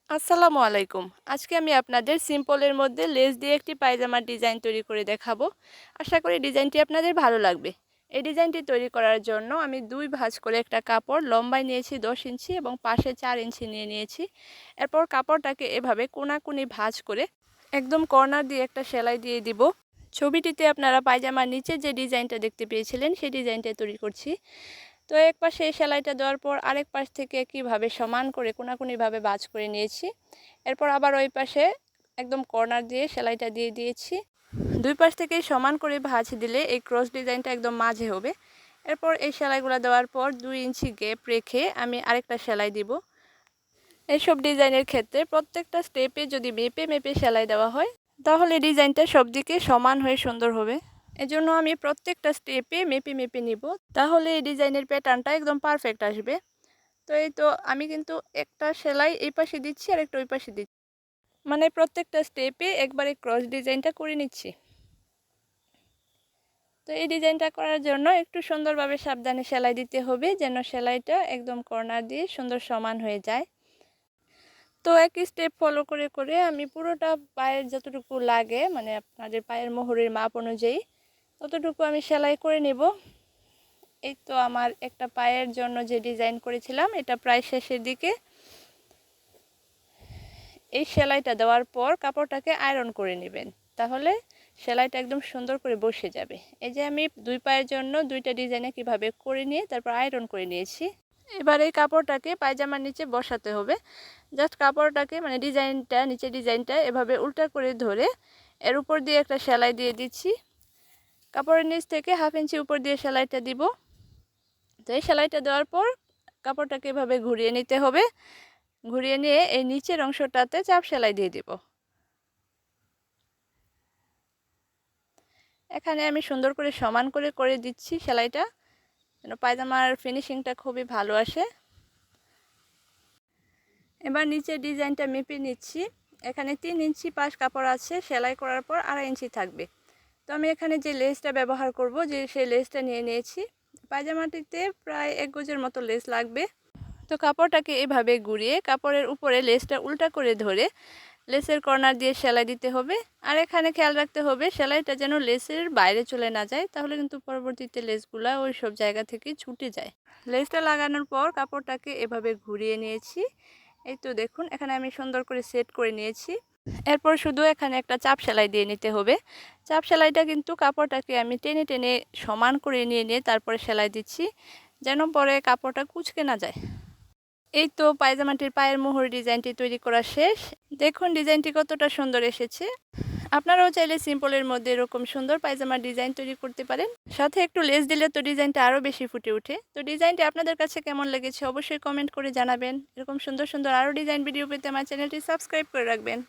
আসসালামু আলাইকুম। আজকে আমি আপনাদের সিম্পলের মধ্যে লেস দিয়ে একটি পায়জামার ডিজাইন তৈরি করে দেখাবো। আশা করি ডিজাইনটি আপনাদের ভালো লাগবে। এই ডিজাইনটি তৈরি করার জন্য আমি ২ ভাঁজ করে একটা কাপড় লম্বায় নিয়েছি ১০ ইঞ্চি এবং পাশে ৪ ইঞ্চি নিয়ে নিয়েছি। এরপর কাপড়টাকে এভাবে কোনাকুনি ভাঁজ করে একদম কর্নার দিয়ে একটা সেলাই দিয়ে দিব। ছবিটিতে আপনারা পায়জামার নিচে যে ডিজাইনটা দেখতে পেয়েছিলেন সেই ডিজাইনটা তৈরি করছি। তো এক পাশে এই সেলাইটা দেওয়ার পর আরেক পাশ থেকে একইভাবে সমান করে কোনাকুনিভাবে ভাঁজ করে নিয়েছি। এরপর আবার ওই পাশে একদম কর্নার দিয়ে সেলাইটা দিয়ে দিয়েছি। দুই পাশ থেকেই সমান করে ভাঁজ দিলে এই ক্রস ডিজাইনটা একদম মাঝে হবে। এরপর এই সেলাইগুলো দেওয়ার পর ২ ইঞ্চি গ্যাপ রেখে আমি আরেকটা সেলাই দিব। এইসব ডিজাইনের ক্ষেত্রে প্রত্যেকটা স্টেপে যদি মেপে মেপে সেলাই দেওয়া হয় তাহলে ডিজাইনটা সব দিকে সমান হয়ে সুন্দর হবে। এজন্য আমি প্রত্যেকটা স্টেপে মেপে মেপে নিব, তাহলে এই ডিজাইনের প্যাটার্নটা একদম পারফেক্ট আসবে। তো এই তো আমি কিন্তু একটা সেলাই এই পাশে দিচ্ছি আর একটা ওই পাশে দিচ্ছি, মানে প্রত্যেকটা স্টেপে একবারে ক্রস ডিজাইনটা করে নিচ্ছি। তো এই ডিজাইনটা করার জন্য একটু সুন্দরভাবে সাবধানে সেলাই দিতে হবে, যেন সেলাইটা একদম কর্নার দিয়ে সুন্দর সমান হয়ে যায়। তো একই স্টেপ ফলো করে করে আমি পুরোটা পায়ের যতটুকু লাগে, মানে আপনাদের পায়ের মোহরের মাপ অনুযায়ী ততটুকু আমি সেলাই করে নেব। এই তো আমার একটা পায়ের জন্য যে ডিজাইন করেছিলাম এটা প্রায় শেষের দিকে। এই সেলাইটা দেওয়ার পর কাপড়টাকে আয়রন করে নেবেন, তাহলে সেলাইটা একদম সুন্দর করে বসে যাবে। এই যে আমি দুই পায়ের জন্য দুইটা ডিজাইনে কিভাবে করে নিয়ে তারপর আয়রন করে নিয়েছি। এবার এই কাপড়টাকে পায়জামার নিচে বসাতে হবে। জাস্ট কাপড়টাকে মানে ডিজাইনটা নিচে ডিজাইনটা এভাবে উল্টা করে ধরে এর উপর দিয়ে একটা সেলাই দিয়ে দিচ্ছি। কাপড়ের নিচ থেকে 1/2 ইঞ্চি উপর দিয়ে সেলাইটা দিব। তো এই সেলাইটা দেওয়ার পর কাপড়টাকে এভাবে ঘুরিয়ে নিতে হবে। ঘুরিয়ে নিয়ে এই নিচের অংশটাতে চাপ সেলাই দিয়ে দিব। এখানে আমি সুন্দর করে সমান করে করে দিচ্ছি সেলাইটা, যেন পায়জামার ফিনিশিংটা খুবই ভালো আসে। এবার নিচের ডিজাইনটা মেপে নিচ্ছি। এখানে 3 ইঞ্চি পাশ কাপড় আছে, সেলাই করার পর 2.5 ইঞ্চি থাকবে। তো আমি এখানে যে লেসটা ব্যবহার করব, যে সেই লেসটা নিয়ে নিয়েছি। পায়জামাটিতে প্রায় 1 গজের মতো লেস লাগবে। তো কাপড়টাকে এভাবে ঘুরিয়ে কাপড়ের উপরে লেসটা উল্টা করে ধরে লেসের কর্নার দিয়ে সেলাই দিতে হবে। আর এখানে খেয়াল রাখতে হবে সেলাইটা যেন লেসের বাইরে চলে না যায়, তাহলে কিন্তু পরবর্তীতে লেসগুলা ওই সব জায়গা থেকে ছুটে যায়। লেসটা লাগানোর পর কাপড়টাকে এভাবে ঘুরিয়ে নিয়েছি। এই তো দেখুন এখানে আমি সুন্দর করে সেট করে নিয়েছি। এরপর শুধু এখানে একটা চাপ সেলাই দিয়ে নিতে হবে। চাপ সেলাইটা কিন্তু কাপড়টাকে আমি টেনে টেনে সমান করে নিয়ে তারপরে সেলাই দিচ্ছি, যেন পরে কাপড়টা কুঁচকে না যায়। এই তো পায়জামাটির পায়ের মোহর ডিজাইনটি তৈরি করা শেষ। দেখুন ডিজাইনটি কতটা সুন্দর এসেছে। আপনারাও চাইলে সিম্পলের মধ্যে এরকম সুন্দর পায়জামার ডিজাইন তৈরি করতে পারেন। সাথে একটু লেস দিলে তো ডিজাইনটা আরও বেশি ফুটে ওঠে। তো ডিজাইনটি আপনাদের কাছে কেমন লেগেছে অবশ্যই কমেন্ট করে জানাবেন। এরকম সুন্দর সুন্দর আরও ডিজাইন ভিডিও পেতে আমার চ্যানেলটি সাবস্ক্রাইব করে রাখবেন।